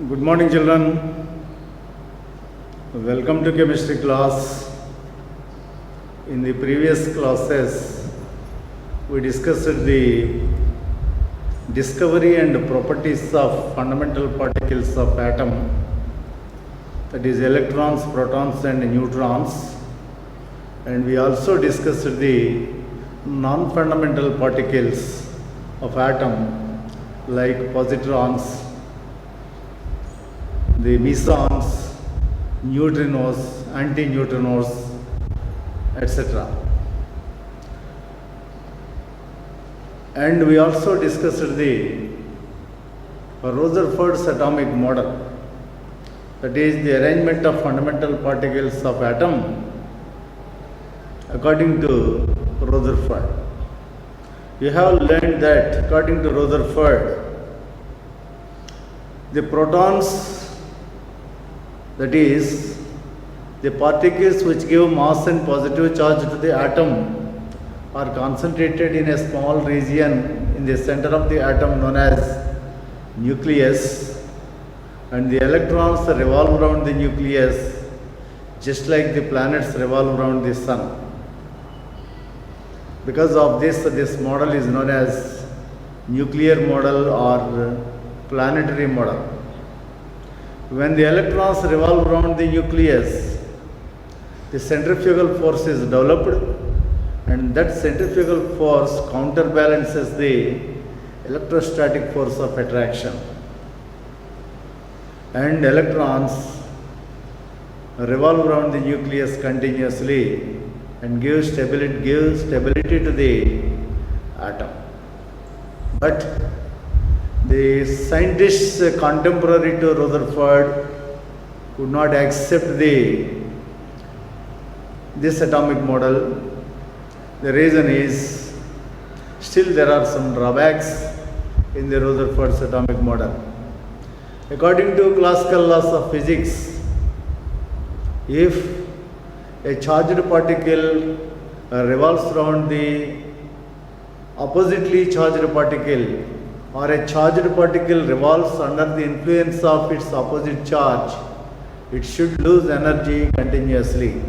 Good morning, children. Welcome to chemistry class. In the previous classes, we discussed the discovery and properties of fundamental particles of atom, that is electrons, protons and neutrons, and we also discussed the non-fundamental particles of atom like positrons, the mesons, neutrinos, antineutrinos, etc. And we also discussed the Rutherford's atomic model, that is the arrangement of fundamental particles of atom according to Rutherford. You have learned that according to Rutherford, the protons, that is, the particles which give mass and positive charge to the atom, are concentrated in a small region in the center of the atom known as nucleus, and the electrons revolve around the nucleus just like the planets revolve around the sun. Because of this model is known as nuclear model or planetary model. When the electrons revolve around the nucleus, the centrifugal force is developed, and that centrifugal force counterbalances the electrostatic force of attraction. And electrons revolve around the nucleus continuously and give stability to the atom. But the scientists contemporary to Rutherford could not accept this atomic model. The reason is, still there are some drawbacks in the Rutherford's atomic model. According to classical laws of physics, if a charged particle revolves around the oppositely charged particle, or a charged particle revolves under the influence of its opposite charge, it should lose energy continuously.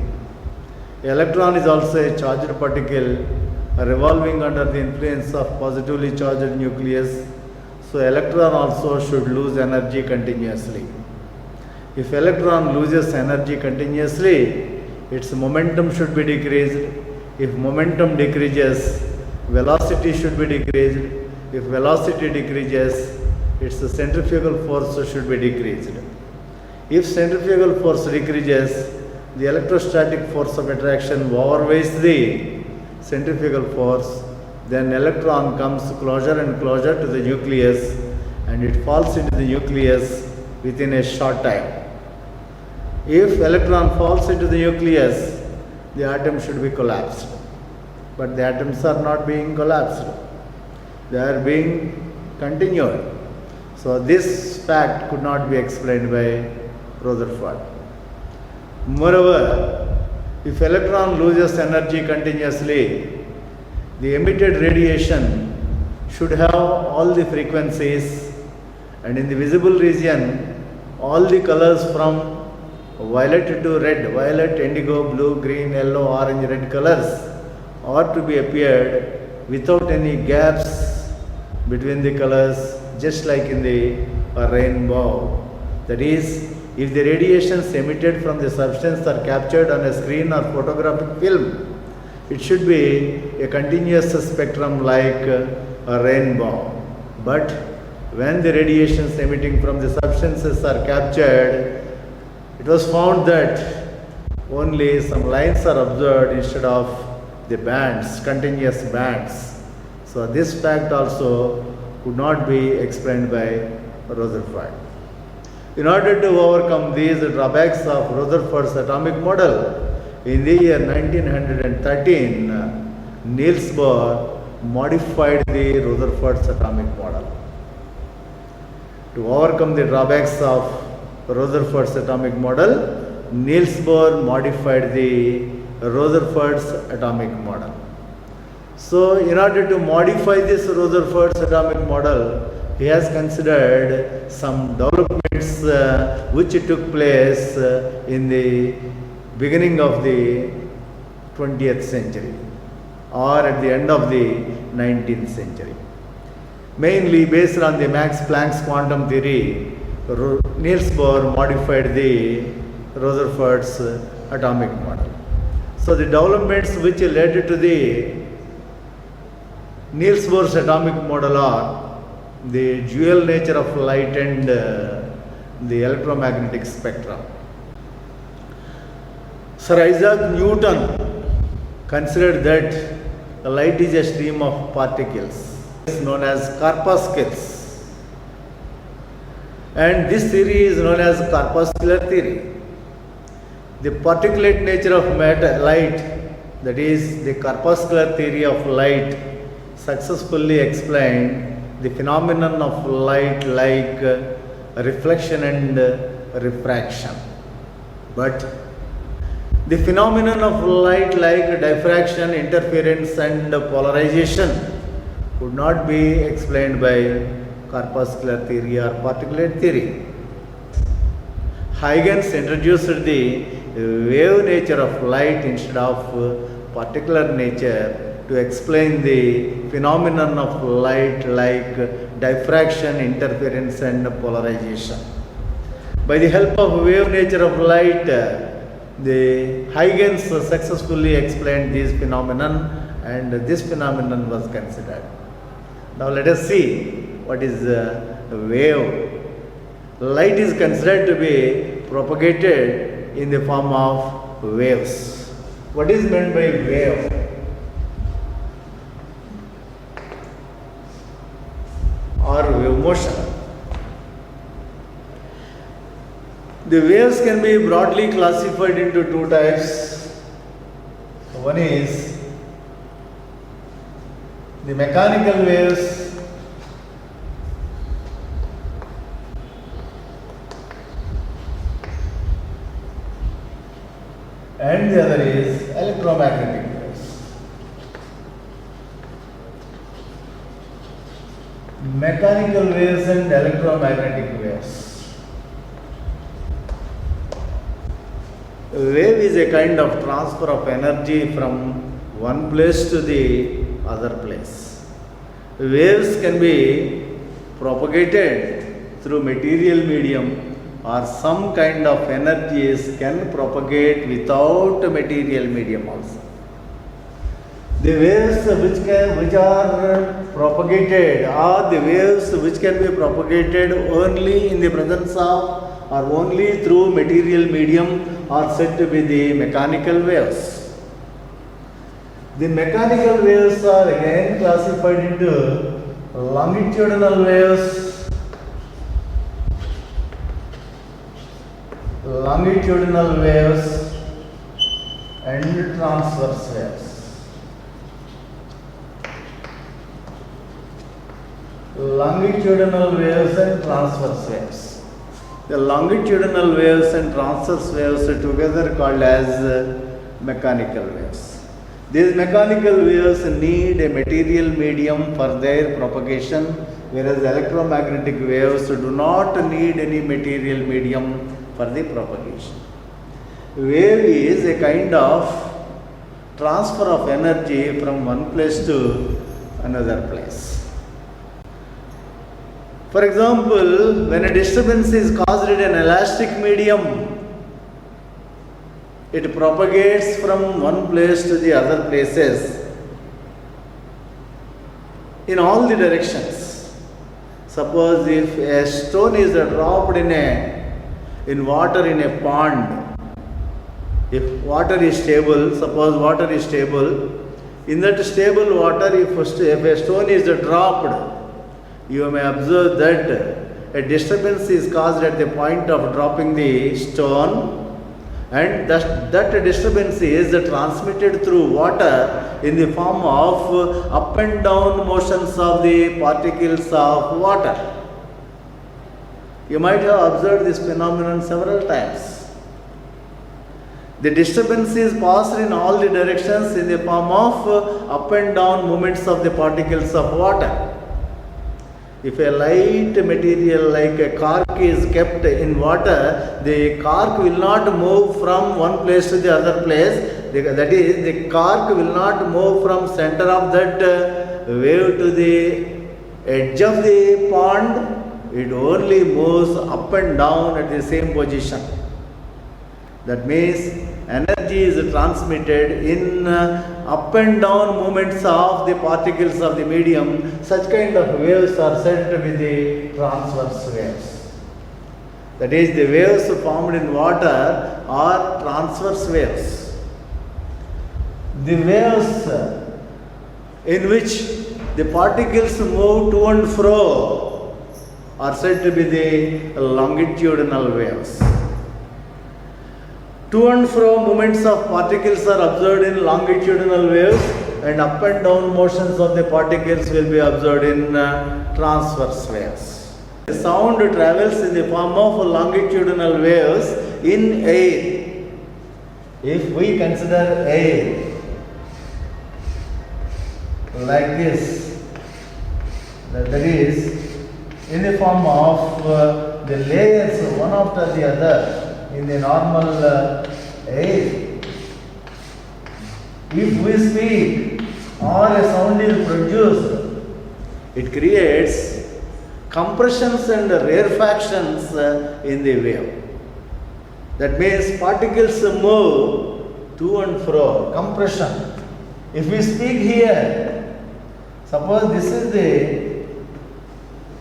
The electron is also a charged particle revolving under the influence of positively charged nucleus, so electron also should lose energy continuously. If electron loses energy continuously, its momentum should be decreased. If momentum decreases, velocity should be decreased. If velocity decreases, its centrifugal force should be decreased. If centrifugal force decreases, the electrostatic force of attraction overweighs the centrifugal force, then electron comes closer and closer to the nucleus and it falls into the nucleus within a short time. If electron falls into the nucleus, the atom should be collapsed. But the atoms are not being collapsed. They are being continued. So this fact could not be explained by Rutherford. Moreover, if electron loses energy continuously, the emitted radiation should have all the frequencies, and in the visible region, all the colors from violet to red, violet, indigo, blue, green, yellow, orange, red colors are to be appeared without any gaps between the colors, just like in the rainbow. That is, if the radiations emitted from the substance are captured on a screen or photographic film, it should be a continuous spectrum like a rainbow. But when the radiations emitting from the substances are captured, it was found that only some lines are observed instead of the bands, continuous bands. So this fact also could not be explained by Rutherford. In order to overcome these drawbacks of Rutherford's atomic model, in the year 1913, Niels Bohr modified the Rutherford's atomic model. To overcome the drawbacks of Rutherford's atomic model, Niels Bohr modified the Rutherford's atomic model. So, in order to modify this Rutherford's atomic model, he has considered some developments which took place in the beginning of the 20th century or at the end of the 19th century. Mainly based on the Max Planck's quantum theory, Niels Bohr modified the Rutherford's atomic model. So the developments which led to the Niels Bohr's atomic model are the dual nature of light and the electromagnetic spectrum. Sir Isaac Newton considered that light is a stream of particles known as corpuscles, and this theory is known as corpuscular theory. The particulate nature of light, that is the corpuscular theory of light, successfully explained the phenomenon of light like reflection and refraction. But the phenomenon of light like diffraction, interference and polarization could not be explained by corpuscular theory or particulate theory. Huygens introduced the wave nature of light instead of particular nature to explain the phenomenon of light like diffraction, interference and polarization. By the help of wave nature of light, the Huygens successfully explained this phenomenon, and this phenomenon was considered. Now let us see what is wave. Light is considered to be propagated in the form of waves. What is meant by wave? Or wave motion. The waves can be broadly classified into two types. One is the mechanical waves and the other is electromagnetic waves. Mechanical waves and electromagnetic waves. Wave is a kind of transfer of energy from one place to the other place. Waves can be propagated through material medium, or some kind of energies can propagate without material medium also. The waves which are propagated are the waves which can be propagated only in the presence of or only through material medium are said to be the mechanical waves. The mechanical waves are again classified into longitudinal waves, and transverse waves. Longitudinal waves and transverse waves. The longitudinal waves and transverse waves are together called as mechanical waves. These mechanical waves need a material medium for their propagation, whereas electromagnetic waves do not need any material medium for the propagation. Wave is a kind of transfer of energy from one place to another place. For example, when a disturbance is caused in an elastic medium, it propagates from one place to the other places in all the directions. Suppose if a stone is dropped in water in a pond, if water is stable, suppose water is stable, in that stable water, if a stone is dropped, you may observe that a disturbance is caused at the point of dropping the stone, and that disturbance is transmitted through water in the form of up and down motions of the particles of water. You might have observed this phenomenon several times. The disturbance is passed in all the directions in the form of up and down movements of the particles of water. If a light material like a cork is kept in water, the cork will not move from one place to the other place. That is, the cork will not move from center of that wave to the edge of the pond. It only moves up and down at the same position. That means energy is transmitted in up and down movements of the particles of the medium. Such kind of waves are said to be the transverse waves. That is, the waves formed in water are transverse waves. The waves in which the particles move to and fro are said to be the longitudinal waves. To and fro movements of particles are observed in longitudinal waves, and up and down motions of the particles will be observed in transverse waves. The sound travels in the form of longitudinal waves in air. If we consider air like this, that is in the form of the layers one after the other in the normal air. If we speak or a sound is produced, it creates compressions and rarefactions in the wave. That means particles move to and fro, compression. If we speak here, suppose this is the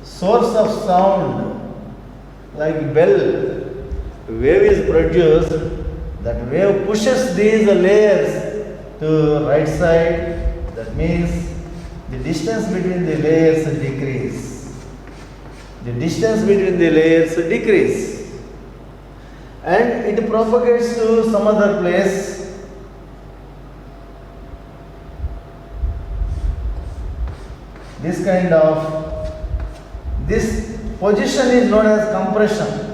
source of sound, like bell, wave is produced, that wave pushes these layers to right side. That means the distance between the layers decrease. The distance between the layers decrease. And it propagates to some other place. This position is known as compression.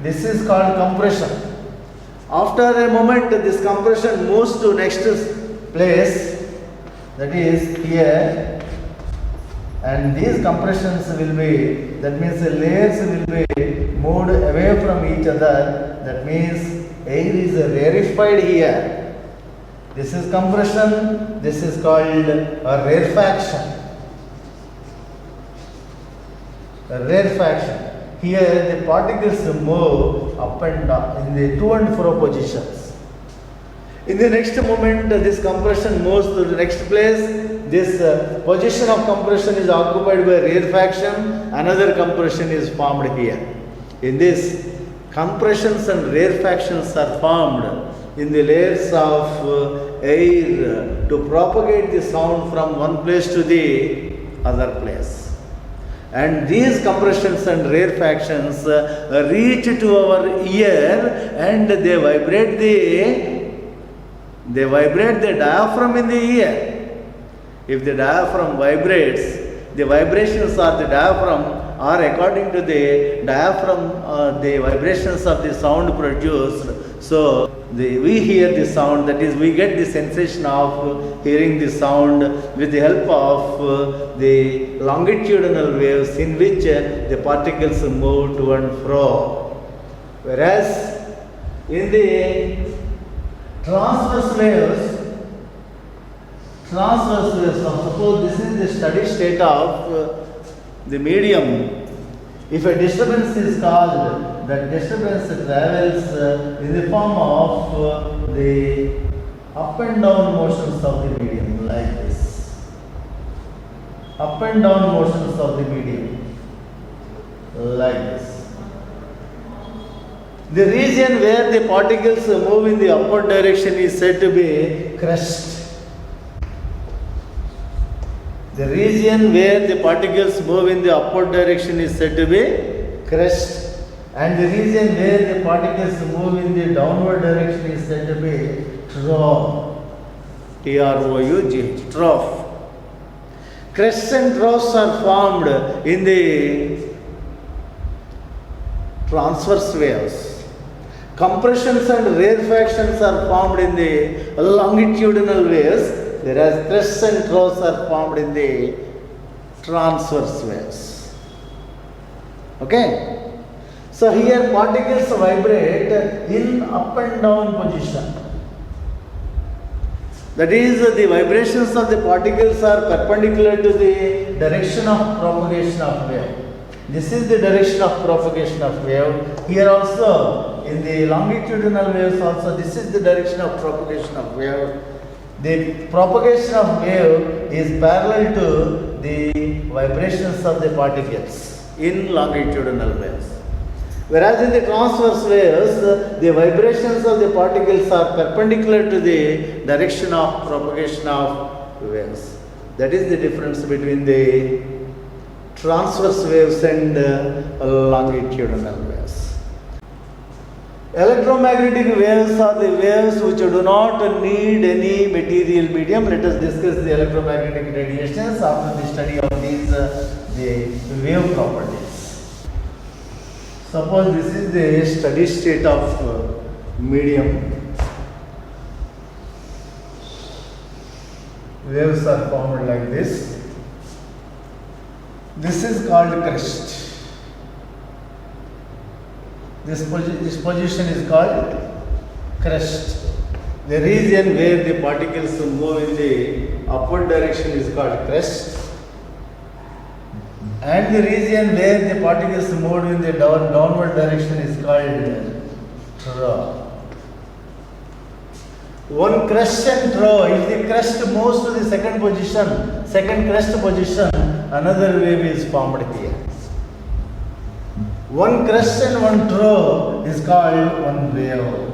This is called compression. After a moment, this compression moves to next place, that is here, and these compressions will be, that means the layers will be moved away from each other. That means air is rarefied here. This is compression, this is called a rarefaction. A rarefaction. Here the particles move up and down in the to and fro positions. In the next moment, this compression moves to the next place. This position of compression is occupied by rarefaction. Another compression is formed here. In this, compressions and rarefactions are formed in the layers of air to propagate the sound from one place to the other place. And these compressions and rarefactions reach to our ear, and they vibrate the diaphragm in the ear. If the diaphragm vibrates, the vibrations of the diaphragm are according to the diaphragm, the vibrations of the sound produced. So we hear the sound, that is, we get the sensation of hearing the sound with the help of the longitudinal waves in which the particles move to and fro. Whereas in the transverse waves, suppose this is the steady state of the medium. If a disturbance is caused, that disturbance travels in the form of the up and down motions of the medium, like this. Up and down motions of the medium, like this. The region where the particles move in the upward direction is said to be crest. The region where the particles move in the upward direction is said to be crest, and the region where the particles move in the downward direction is said to be trough. T-R-O-U-G-H, trough. Crests and troughs are formed in the transverse waves. Compressions and rarefactions are formed in the longitudinal waves, whereas crests and troughs are formed in the transverse waves. Okay? So here particles vibrate in up and down position. That is, the vibrations of the particles are perpendicular to the direction of propagation of wave. This is the direction of propagation of wave. Here also, in the longitudinal waves also, this is the direction of propagation of wave. The propagation of wave is parallel to the vibrations of the particles in longitudinal waves. Whereas in the transverse waves, the vibrations of the particles are perpendicular to the direction of propagation of waves. That is the difference between the transverse waves and longitudinal waves. Electromagnetic waves are the waves which do not need any material medium. Let us discuss the electromagnetic radiations after the study of these the wave properties. Suppose this is the steady state of medium. Waves are formed like this. This is called crest. This position is called crest. The region where the particles move in the upward direction is called crest. And the region where the particles move in the downward direction is called trough. One crest and trough, if the crest moves to the second crest position, another wave is formed here. One crest and one trough is called one wave.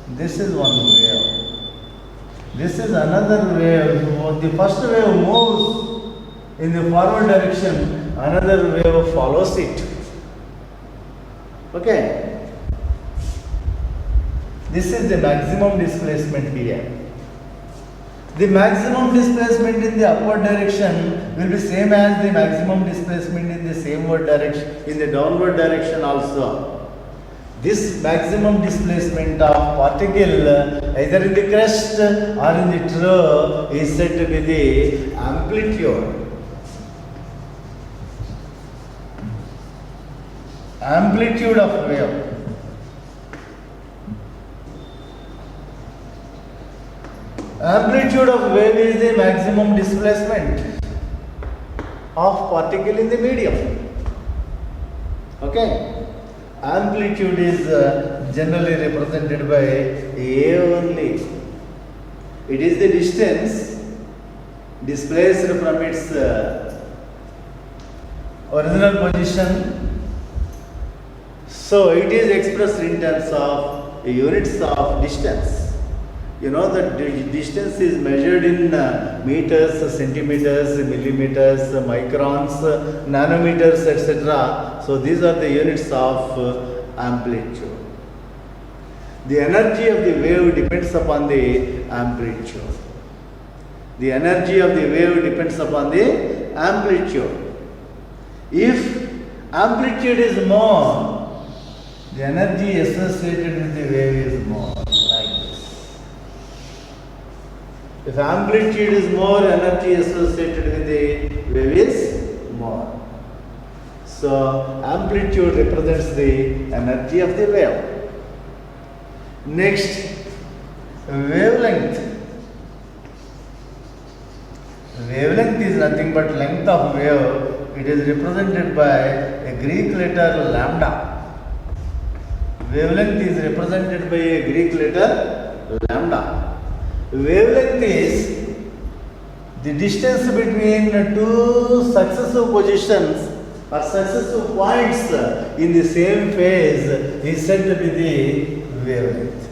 This is one wave. This is another wave. The first wave moves in the forward direction, another wave follows it. Okay? This is the maximum displacement here. The maximum displacement in the upward direction will be same as the maximum displacement in the sameward direction, in the downward direction also. This maximum displacement of particle either in the crest or in the trough is said to be the amplitude. Amplitude of wave. Amplitude of wave is the maximum displacement of particle in the medium. Okay? Amplitude is generally represented by A only. It is the distance displaced from its original position. So it is expressed in terms of units of distance. You know that distance is measured in meters, centimeters, millimeters, microns, nanometers, etc. So these are the units of amplitude. The energy of the wave depends upon the amplitude. The energy of the wave depends upon the amplitude. If amplitude is more, the energy associated with the wave is more, like this. If amplitude is more, energy associated with the wave is more. So, amplitude represents the energy of the wave. Next, wavelength. Wavelength is nothing but length of wave. It is represented by a Greek letter lambda. Wavelength is represented by a Greek letter lambda. Wavelength is the distance between two successive positions or successive points in the same phase is said to be the wavelength.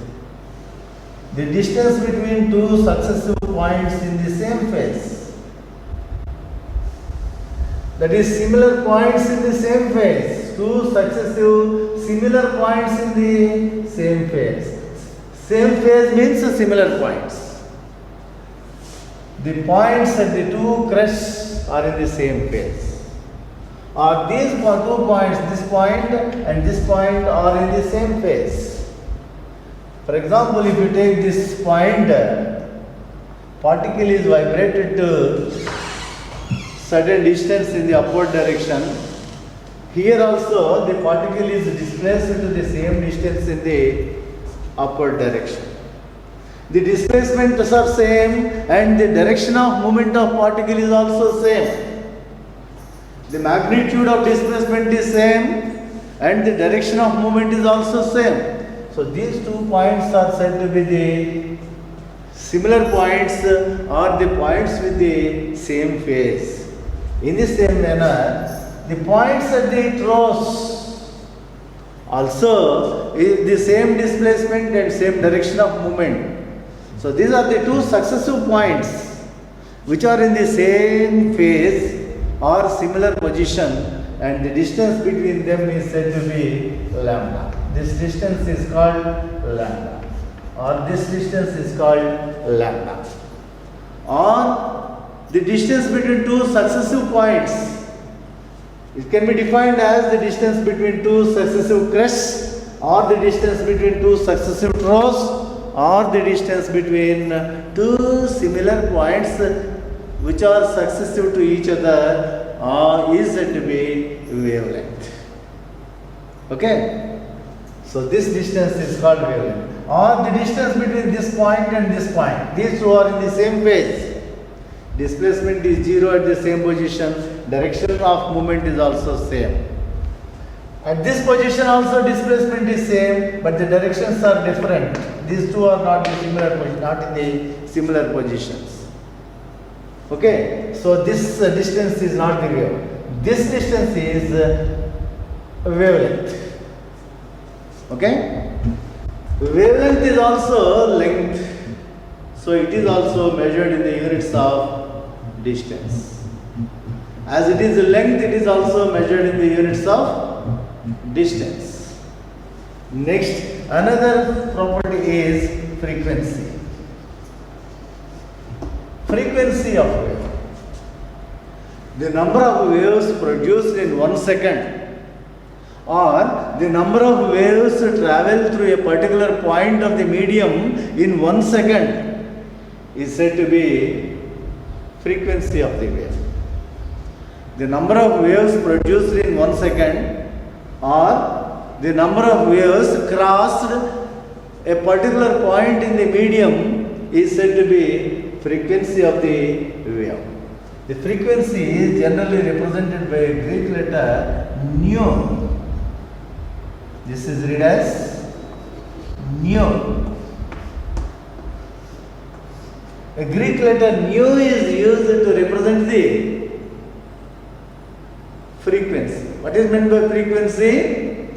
The distance between two successive points in the same phase. That is similar points in the same phase. Two successive similar points in the same phase. Same phase means similar points. The points at the two crests are in the same phase. Or these two points, this point and this point are in the same phase. For example, if you take this point particle is vibrated to certain distance in the upward direction, here also the particle is displaced to the same distance in the upward direction. The displacements are same and the direction of movement of particle is also same. The magnitude of displacement is same and the direction of movement is also same. So these 2 points are said to be the similar points or the points with the same phase. In the same manner, the points at the trough also is the same displacement and same direction of movement. So these are the 2 successive points which are in the same phase or similar position, and the distance between them is said to be lambda. This distance is called lambda, or this distance is called lambda. Or the distance between 2 successive points, it can be defined as the distance between 2 successive crests, or the distance between 2 successive troughs, or the distance between 2 similar points which are successive to each other is said to be wavelength. Okay? So this distance is called wavelength. Or the distance between this point and this point. These two are in the same phase. Displacement is 0 at the same position. Direction of movement is also same. At this position also displacement is same, but the directions are different. These two are not in the similar positions. Okay, so this distance is not the wave. This distance is wavelength. Okay, wavelength is also length, so it is also measured in the units of distance. As it is length, it is also measured in the units of distance. Next, another property is frequency. Frequency of wave. The number of waves produced in 1 second, or the number of waves travel through a particular point of the medium in 1 second, is said to be frequency of the wave. The number of waves produced in 1 second, or the number of waves crossed a particular point in the medium, is said to be frequency of the wave. The frequency is generally represented by a Greek letter nu. This is read as nu. A Greek letter nu is used to represent the frequency. What is meant by frequency?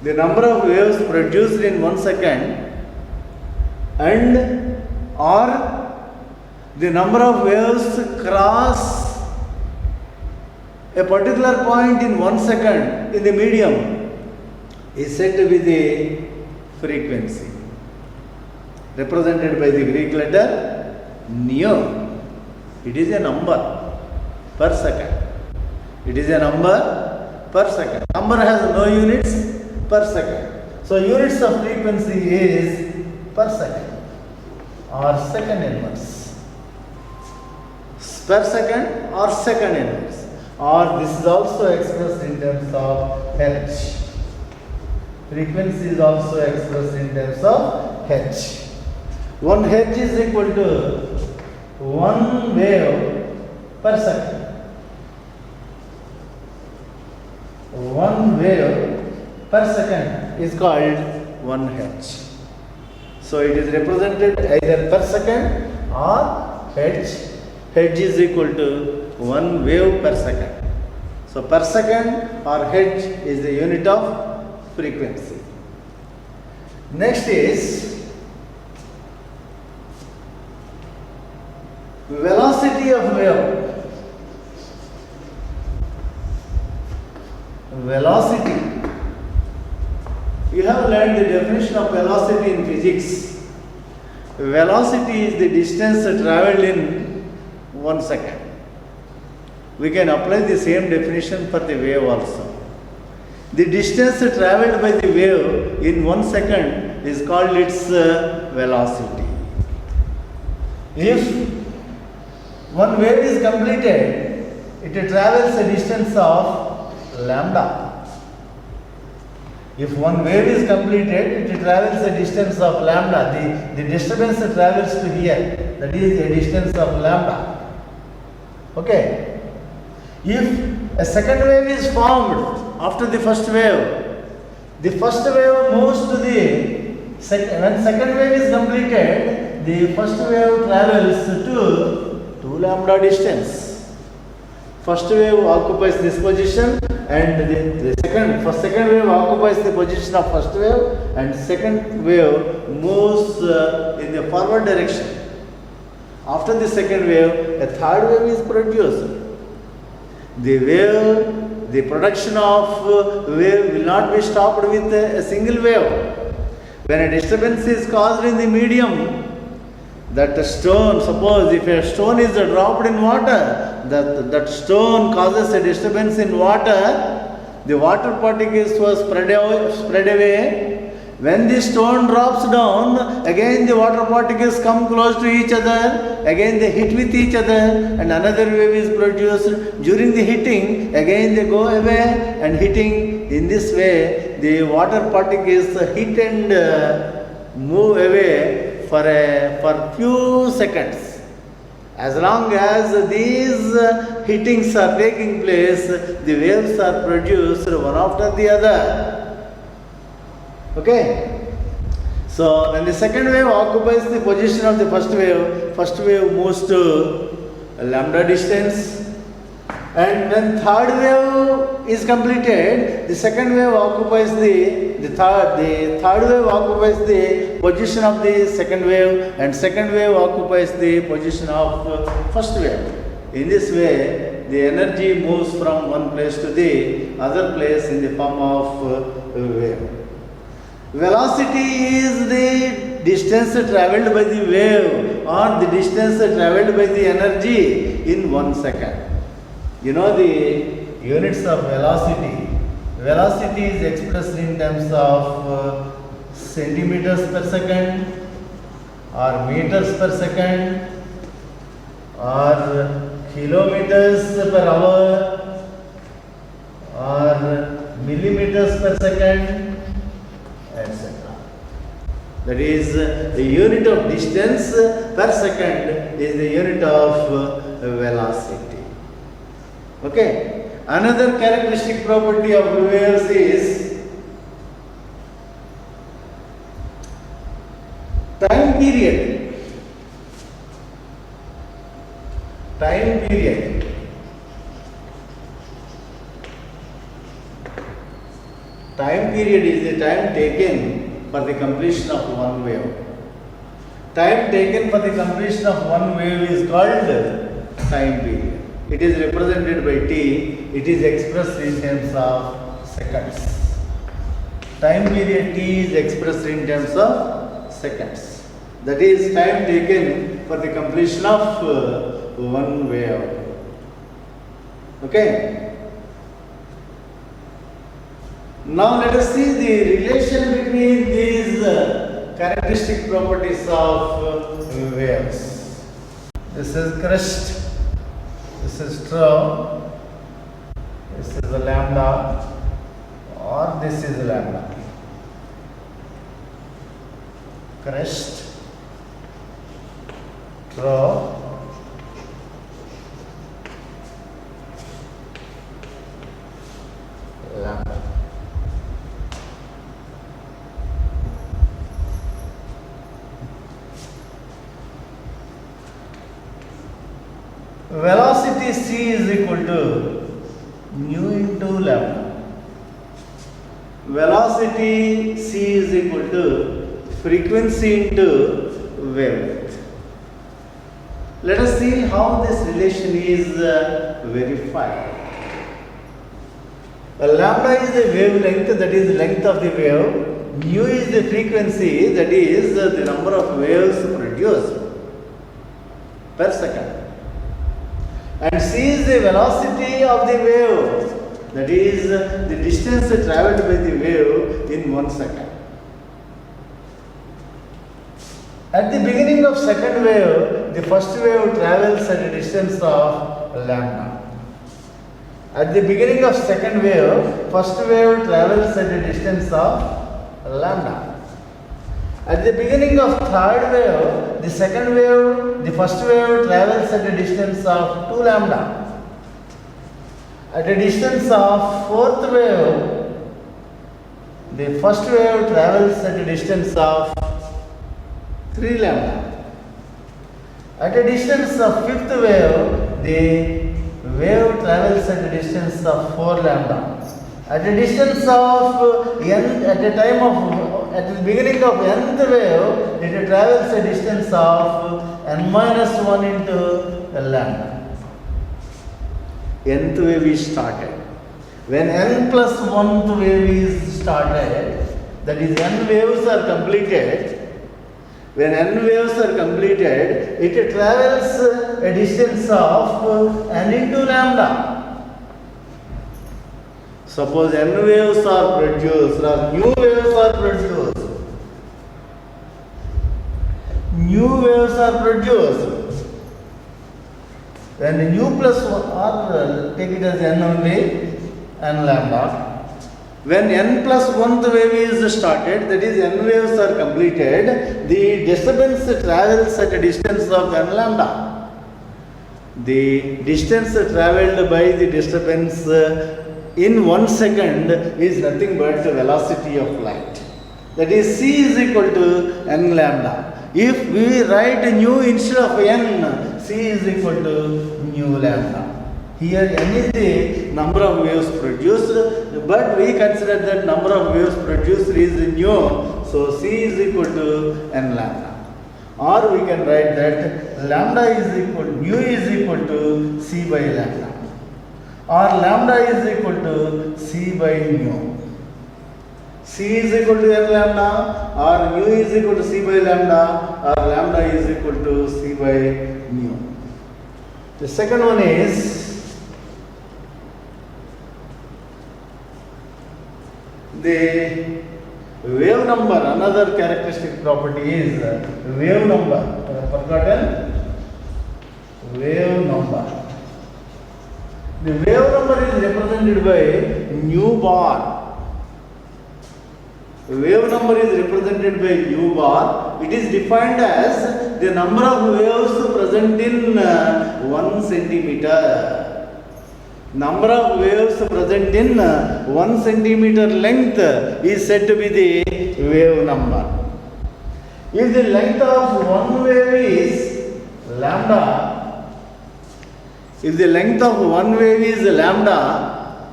The number of waves produced in 1 second, and or the number of waves cross a particular point in 1 second in the medium is said to be the frequency, represented by the Greek letter nu. It is a number per second. It is a number per second. Number has no units per second. So units of frequency is per second or second inverse. Per second or second inverse, or this is also expressed in terms of Hertz. Frequency is also expressed in terms of Hertz. 1 Hertz is equal to 1 wave per second. 1 wave per second is called 1 Hertz. So it is represented either per second or Hertz. Hertz is equal to 1 wave per second. So per second or Hertz is the unit of frequency. Next is velocity of wave. Velocity. You have learned the definition of velocity in physics. Velocity is the distance traveled in 1 second. We can apply the same definition for the wave also. The distance traveled by the wave in 1 second is called its velocity. If one wave is completed, it travels a distance of lambda. If one wave is completed, it travels a distance of lambda. The disturbance travels to here, that is a distance of lambda. Okay. If a second wave is formed after the first wave moves to the second. When second wave is completed, the first wave travels to 2 lambda distance. First wave occupies this position, and the second wave occupies the position of first wave, and second wave moves in the forward direction. After the second wave, a third wave is produced. The production of wave will not be stopped with a single wave. When a disturbance is caused in the medium, that stone, suppose if a stone is dropped in water, that stone causes a disturbance in water, the water particles were spread away. When the stone drops down, again the water particles come close to each other, again they hit with each other, and another wave is produced. During the hitting, again they go away and hitting. In this way, the water particles hit and move away for few seconds. As long as these hittings are taking place, the waves are produced one after the other. Okay. So when the second wave occupies the position of the first wave moves to a lambda distance. And when third wave is completed, the second wave occupies the third wave occupies the position of the second wave, and second wave occupies the position of first wave. In this way, the energy moves from one place to the other place in the form of wave. Velocity is the distance travelled by the wave, or the distance travelled by the energy in 1 second. You know the units of velocity. Velocity is expressed in terms of centimeters per second, or meters per second, or kilometers per hour, or millimeters per second, etc. That is, the unit of distance per second is the unit of velocity. Okay. Another characteristic property of waves is time period. Time period. Time period is the time taken for the completion of one wave. Time taken for the completion of one wave is called time period. It is represented by T. It is expressed in terms of seconds. Time period T is expressed in terms of seconds. That is time taken for the completion of one wave. Okay. Now let us see the relation between these characteristic properties of waves. This is crest. This is trough, this is a lambda, or this is lambda. Crest, trough, lambda. Velocity c is equal to mu into lambda. Velocity c is equal to frequency into wavelength. Let us see how this relation is verified. Lambda is the wavelength, that is length of the wave. Mu is the frequency, that is the number of waves produced per second. And c is the velocity of the wave, that is the distance travelled by the wave in 1 second. At the beginning of second wave, the first wave travels at a distance of lambda. At the beginning of second wave, first wave travels at a distance of lambda. At the beginning of third wave, the second wave, the first wave travels at a distance of 2 lambda. At a distance of fourth wave, the first wave travels at a distance of 3 lambda. At a distance of fifth wave, the wave travels at a distance of 4 lambda. At a distance of at the beginning of nth wave, it travels a distance of n minus 1 into lambda. Nth wave is started. When n plus 1th wave is started, that is n waves are completed. When n waves are completed, it travels a distance of n into lambda. Suppose n waves are produced or new waves are produced. New waves are produced. When nu plus 1 or take it as n only, n lambda. When n plus 1th wave is started, that is n waves are completed, the disturbance travels at a distance of n lambda. The distance travelled by the disturbance in 1 second is nothing but the velocity of light. That is c is equal to n lambda. If we write nu instead of n, c is equal to nu lambda. Here n is the number of waves produced, but we consider that number of waves produced is nu, so c is equal to n lambda. Or we can write that lambda is equal, nu is equal to c by lambda. Or lambda is equal to c by nu. C is equal to n lambda, or nu is equal to c by lambda, or lambda is equal to c by nu. The second one is the wave number. Another characteristic property is wave number. I have forgotten. Wave number. The wave number is represented by nu bar. Wave number is represented by nu bar. It is defined as the number of waves present in 1 centimeter. Number of waves present in 1 centimeter length is said to be the wave number. If the length of one wave is lambda, if the length of one wave is lambda,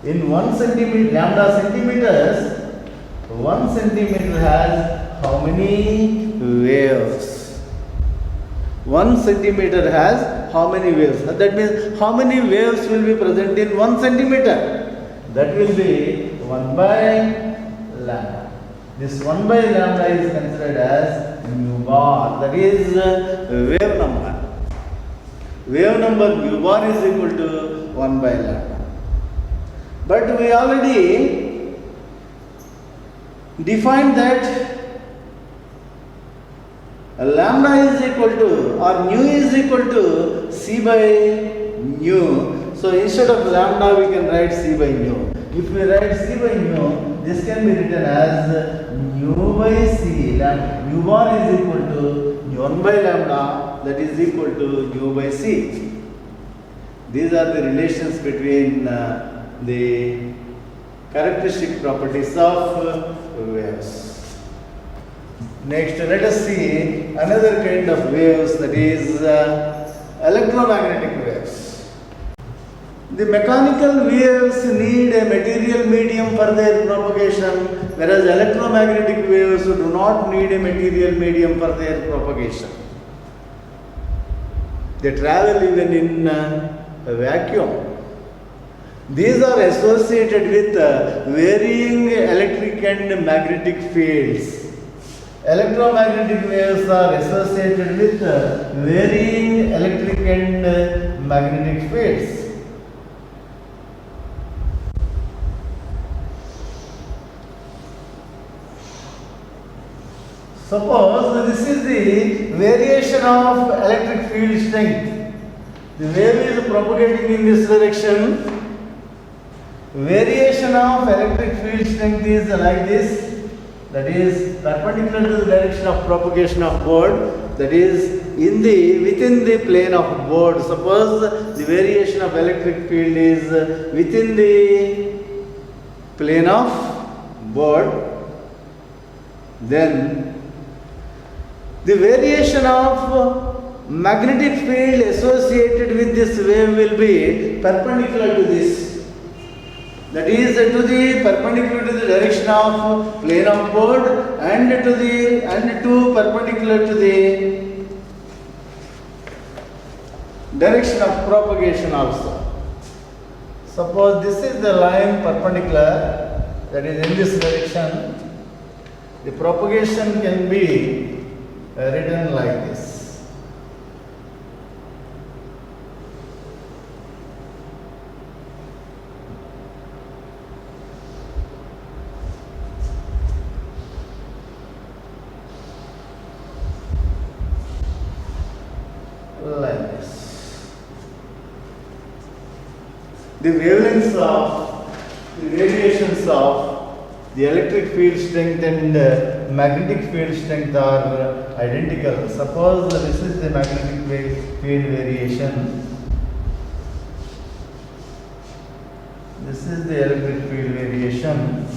in 1 centimeter, lambda centimeters, 1 centimeter has how many waves? 1 centimeter has how many waves? That means how many waves will be present in 1 centimeter? That will be 1 by lambda. This 1 by lambda is considered as nu bar. That is wave number. Wave number nu bar is equal to 1 by lambda. But we already defined that lambda is equal to or nu is equal to c by nu. So instead of lambda we can write c by nu. If we write c by nu, this can be written as nu by c. Nu bar is equal to 1 by lambda, that is equal to nu by c. These are the relations between the characteristic properties of waves. Next, let us see another kind of waves, that is electromagnetic waves. The mechanical waves need a material medium for their propagation, whereas electromagnetic waves do not need a material medium for their propagation. They travel even in a vacuum. These are associated with varying electric and magnetic fields. Electromagnetic waves are associated with varying electric and magnetic fields. Suppose this is the variation of electric field strength. The wave is propagating in this direction. Variation of electric field strength is like this. That is perpendicular to the direction of propagation of board. That is within the plane of board. Suppose the variation of electric field is within the plane of board. Then the variation of magnetic field associated with this wave will be perpendicular to this. That is perpendicular to the direction of plane of board and perpendicular to the direction of propagation also. Suppose this is the line perpendicular, that is in this direction. The propagation can be written like this. Like this. The wavelengths of the variations of the electric field strength and magnetic field strength are identical. Suppose this is the magnetic field variation. This is the electric field variation.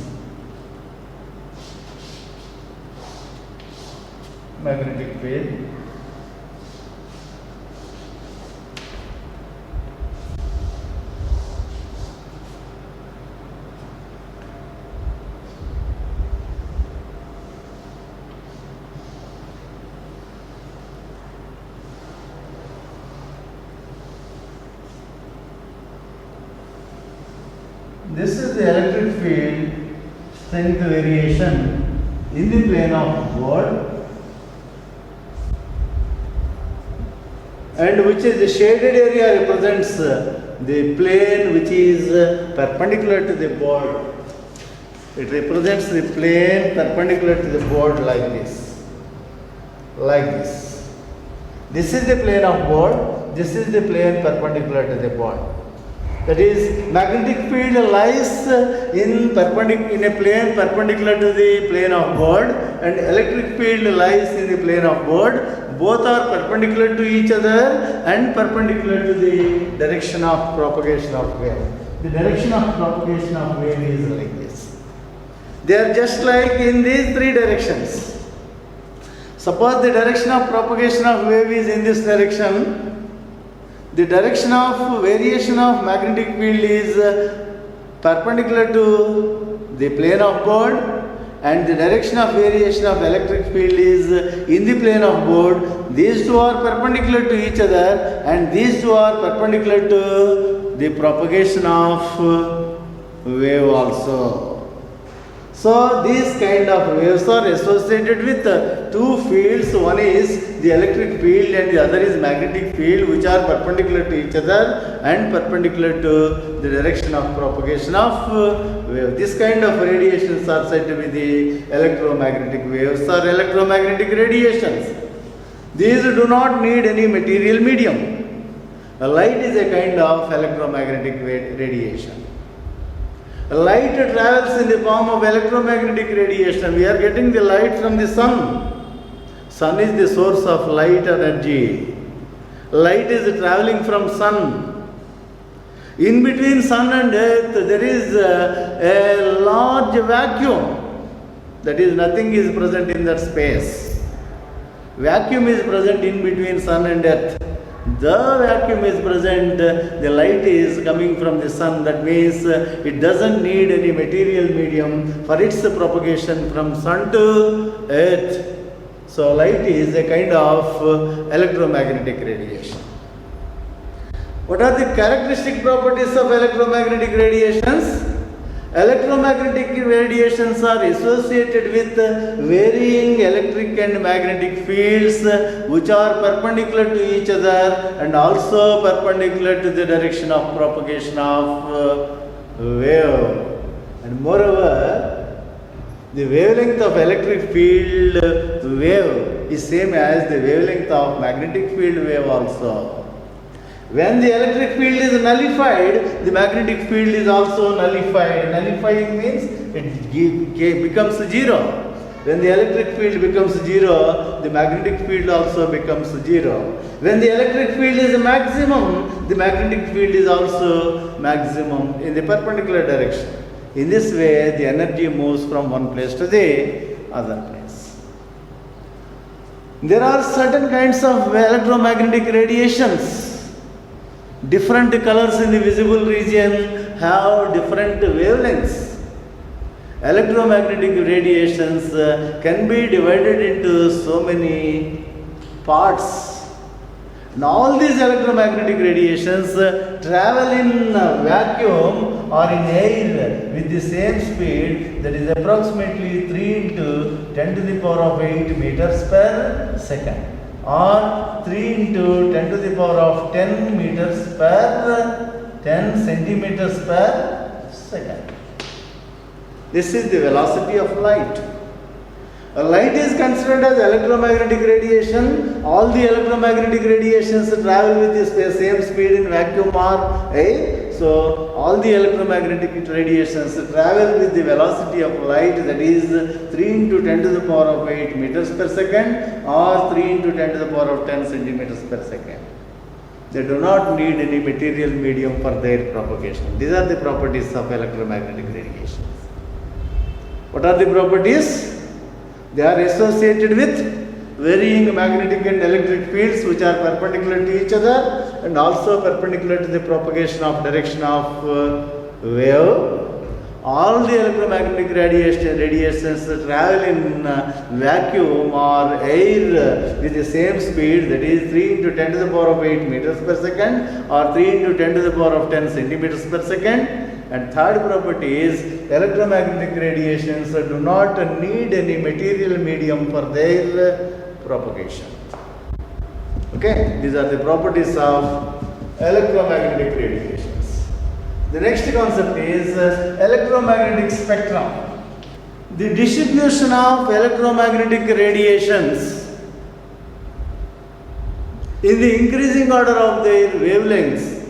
Magnetic field. This is the electric field strength variation in the plane of board, and which is the shaded area represents the plane which is perpendicular to the board. It represents the plane perpendicular to the board like this. Like this. This is the plane of board, this is the plane perpendicular to the board. That is, magnetic field lies in a plane perpendicular to the plane of board, and electric field lies in the plane of board. Both are perpendicular to each other and perpendicular to the direction of propagation of wave. The direction of propagation of wave is like this. They are just like in these three directions. Suppose the direction of propagation of wave is in this direction. The direction of variation of magnetic field is perpendicular to the plane of board, and the direction of variation of electric field is in the plane of board. These two are perpendicular to each other, and these two are perpendicular to the propagation of wave also. So these kind of waves are associated with two fields. One is the electric field and the other is magnetic field, which are perpendicular to each other and perpendicular to the direction of propagation of wave. This kind of radiations are said to be the electromagnetic waves or electromagnetic radiations. These do not need any material medium. A light is a kind of electromagnetic radiation. Light travels in the form of electromagnetic radiation. We are getting the light from the sun. Sun is the source of light energy. Light is traveling from sun. In between sun and earth, there is a large vacuum. That is, nothing is present in that space. Vacuum is present in between sun and earth. The vacuum is present, the light is coming from the sun. That means it doesn't need any material medium for its propagation from sun to earth. So light is a kind of electromagnetic radiation. What are the characteristic properties of electromagnetic radiations? Electromagnetic radiations are associated with varying electric and magnetic fields which are perpendicular to each other and also perpendicular to the direction of propagation of wave. And moreover, The wavelength of electric field wave is same as the wavelength of magnetic field wave also. When the electric field is nullified, the magnetic field is also nullified. Nullifying means it becomes zero. When the electric field becomes zero, the magnetic field also becomes zero. When the electric field is maximum, the magnetic field is also maximum in the perpendicular direction. In this way, the energy moves from one place to the other place. There are certain kinds of electromagnetic radiations. Different colors in the visible region have different wavelengths. Electromagnetic radiations can be divided into so many parts. And all these electromagnetic radiations travel in vacuum or in air with the same speed, that is approximately 3 into 10 to the power of 8 meters per second, or 3 into 10 to the power of 10 meters per 10 centimeters per second. This is the velocity of light. Light is considered as electromagnetic radiation. All the electromagnetic radiations travel with the same speed in vacuum or air. So, all the electromagnetic radiations travel with the velocity of light, that is 3 into 10 to the power of 8 meters per second, or 3 into 10 to the power of 10 centimeters per second. They do not need any material medium for their propagation. These are the properties of electromagnetic radiations. What are the properties? They are associated with varying magnetic and electric fields which are perpendicular to each other and also perpendicular to the propagation of direction of wave. All the electromagnetic radiations travel in vacuum or air with the same speed, that is 3 into 10 to the power of 8 meters per second or 3 into 10 to the power of 10 centimeters per second. And third property is electromagnetic radiations do not need any material medium for their propagation. Okay, these are the properties of electromagnetic radiations. The next concept is electromagnetic spectrum. The distribution of electromagnetic radiations in the increasing order of their wavelengths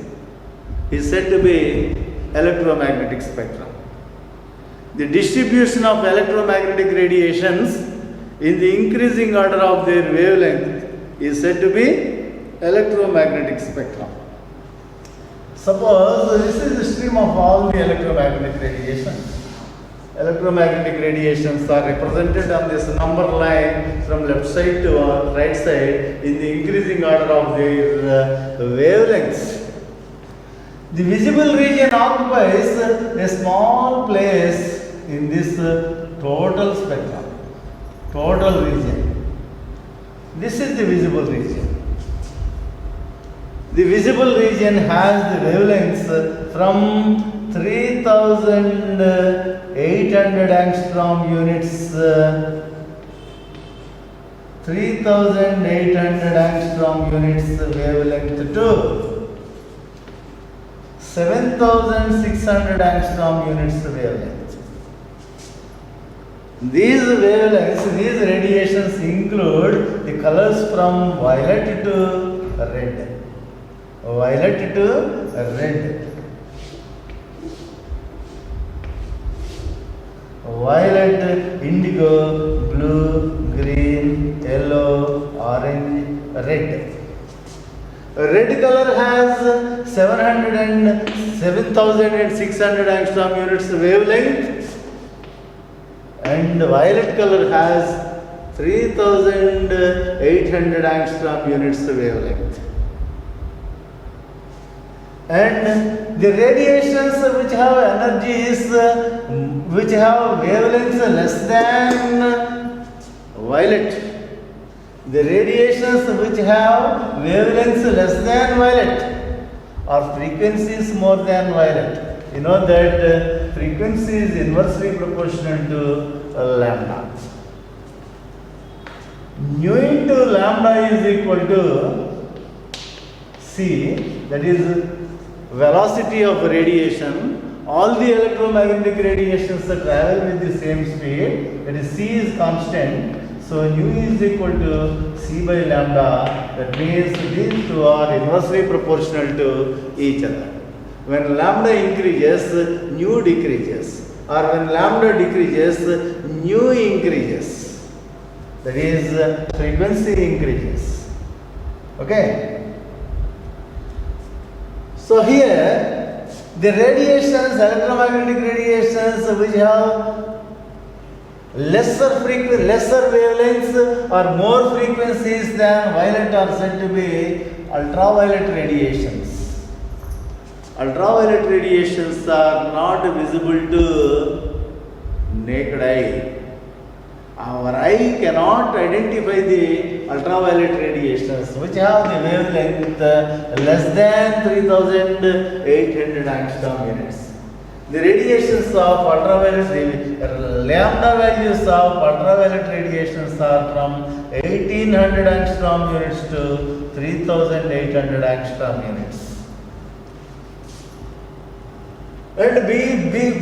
is said to be electromagnetic spectrum. The distribution of electromagnetic radiations in the increasing order of their wavelength is said to be electromagnetic spectrum. Suppose this is the stream of all the electromagnetic radiations. Electromagnetic radiations are represented on this number line from left side to right side in the increasing order of their wavelengths. The visible region occupies a small place in this total spectrum, total region. This is the visible region. The visible region has the wavelengths from 3800 angstrom units, 3800 angstrom units wavelength to 7600 angstrom units wavelength. These wavelengths, these radiations include the colors from violet to red. Violet to red. Violet, indigo, blue, green, yellow, orange, red. Red color has 7600 angstrom units wavelength, and violet color has 3800 angstrom units wavelength. And the radiations which have energies, which have wavelengths less than violet, the radiations which have wavelengths less than violet or frequencies more than violet. You know that frequency is inversely proportional to lambda. Nu into lambda is equal to C, that is velocity of radiation, all the electromagnetic radiations that travel with the same speed, that is C is constant, so nu is equal to C by lambda. That means these two are inversely proportional to each other. When lambda increases, nu decreases, or when lambda decreases, nu increases. That is, frequency increases. Okay? So here, the radiations, electromagnetic radiations which have lesser wavelengths or more frequencies than violet are said to be ultraviolet radiations. Ultraviolet radiations are not visible to naked eye. Our eye cannot identify the ultraviolet radiations which have the wavelength less than 3800 angstrom units. The radiations of ultraviolet, the lambda values of ultraviolet radiations are from 1800 angstrom units to 3800 angstrom units. And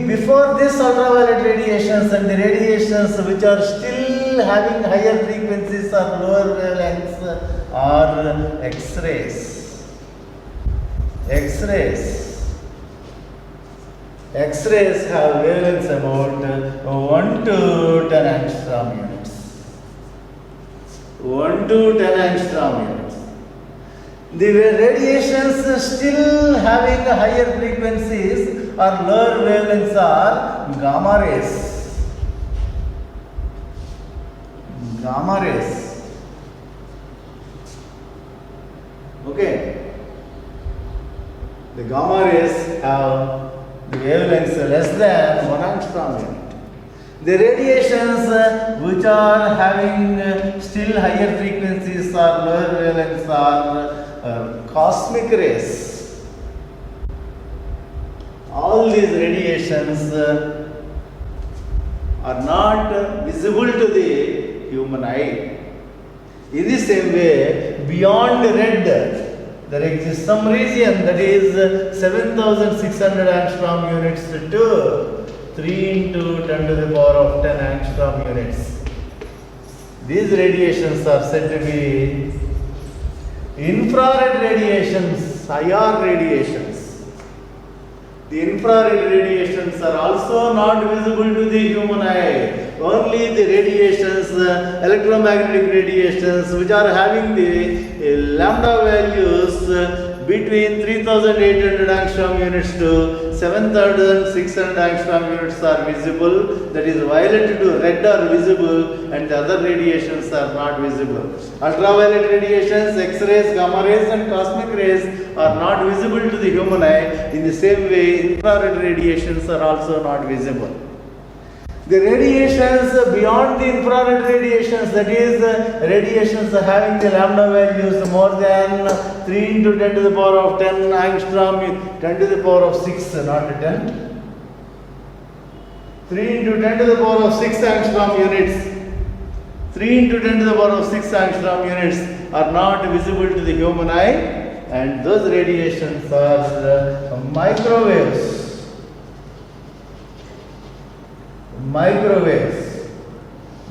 before this ultraviolet radiations and the radiations which are still having higher frequencies or lower wavelengths are X-rays. X-rays have wavelengths about 1 to 10 angstrom units. 1 to 10 angstrom units. The radiations still having higher frequencies or lower wavelengths are gamma rays. Gamma rays. Okay. The gamma rays have the wavelengths less than 1 angstrom unit. The radiations which are having still higher frequencies or lower wavelengths are cosmic rays. All these radiations are not visible to the human eye. In the same way, beyond red, there exists some region that is 7600 angstrom units to 3 into 10 to the power of 10 angstrom units. These radiations are said to be infrared radiations, IR radiations. The infrared radiations are also not visible to the human eye. Only the radiations, electromagnetic radiations, which are having the lambda values between 3800 angstrom units to 7600 angstrom units are visible. That is, violet to red are visible and the other radiations are not visible. Ultraviolet radiations, X-rays, gamma rays and cosmic rays are not visible to the human eye. In the same way, infrared radiations are also not visible. The radiations beyond the infrared radiations, that is, radiations having the lambda values more than 3 into 10 to the power of 10 angstrom, 10 to the power of 6, not 10. 3 into 10 to the power of 6 angstrom units. 3 into 10 to the power of 6 angstrom units are not visible to the human eye, and those radiations are microwaves. Microwaves.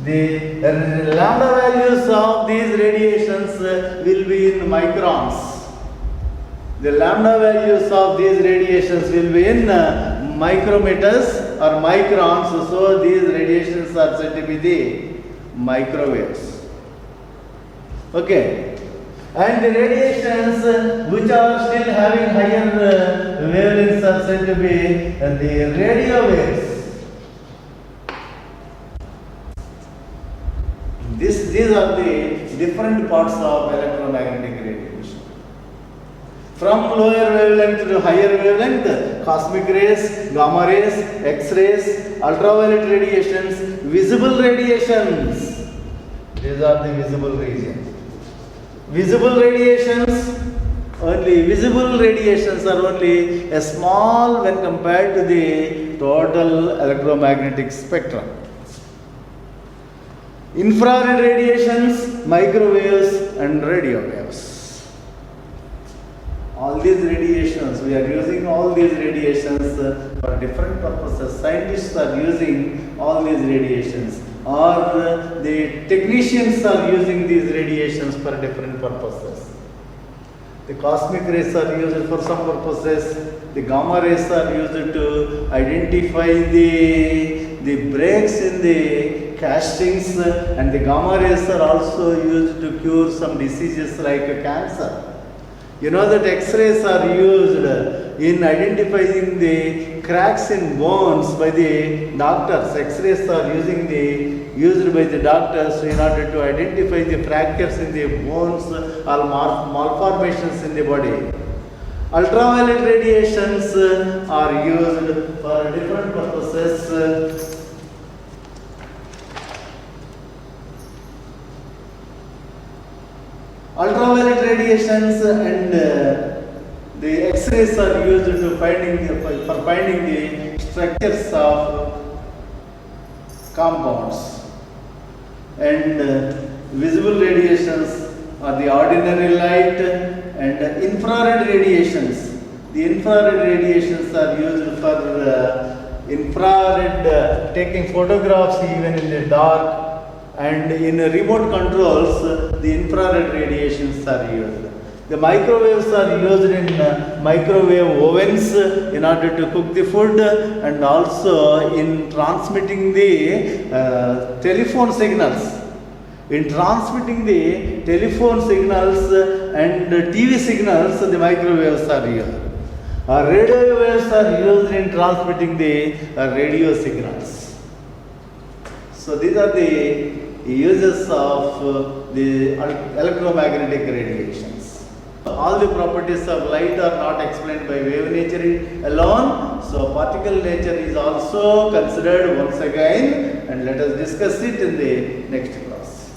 The lambda values of these radiations will be in microns. The lambda values of these radiations will be in micrometers or microns. So these radiations are said to be the microwaves. Okay. And the radiations which are still having higher wavelengths are said to be the radio waves. These are the different parts of electromagnetic radiation. From lower wavelength to higher wavelength, cosmic rays, gamma rays, X-rays, ultraviolet radiations, visible radiations. These are the visible regions. Visible radiations are only a small when compared to the total electromagnetic spectrum. Infrared radiations, microwaves and radio waves. All these radiations, we are using all these radiations for different purposes. Scientists are using all these radiations, or the technicians are using these radiations for different purposes. The cosmic rays are used for some purposes. The gamma rays are used to identify the breaks in the castings, and the gamma rays are also used to cure some diseases like cancer. You know that X-rays are used in identifying the cracks in bones by the doctors. X-rays are used by the doctors in order to identify the fractures in the bones or malformations in the body. Ultraviolet radiations are used for different purposes. Ultraviolet radiations and the X-rays are used to finding the structures of compounds, and visible radiations are the ordinary light, and infrared radiations. The infrared radiations are used for infrared taking photographs even in the dark. And in remote controls, the infrared radiations are used. The microwaves are used in microwave ovens in order to cook the food, and also in transmitting the telephone signals. In transmitting the telephone signals and TV signals, the microwaves are used. Radio waves are used in transmitting the radio signals. So these are the uses of the electromagnetic radiations. All the properties of light are not explained by wave nature alone. So particle nature is also considered once again, and let us discuss it in the next class.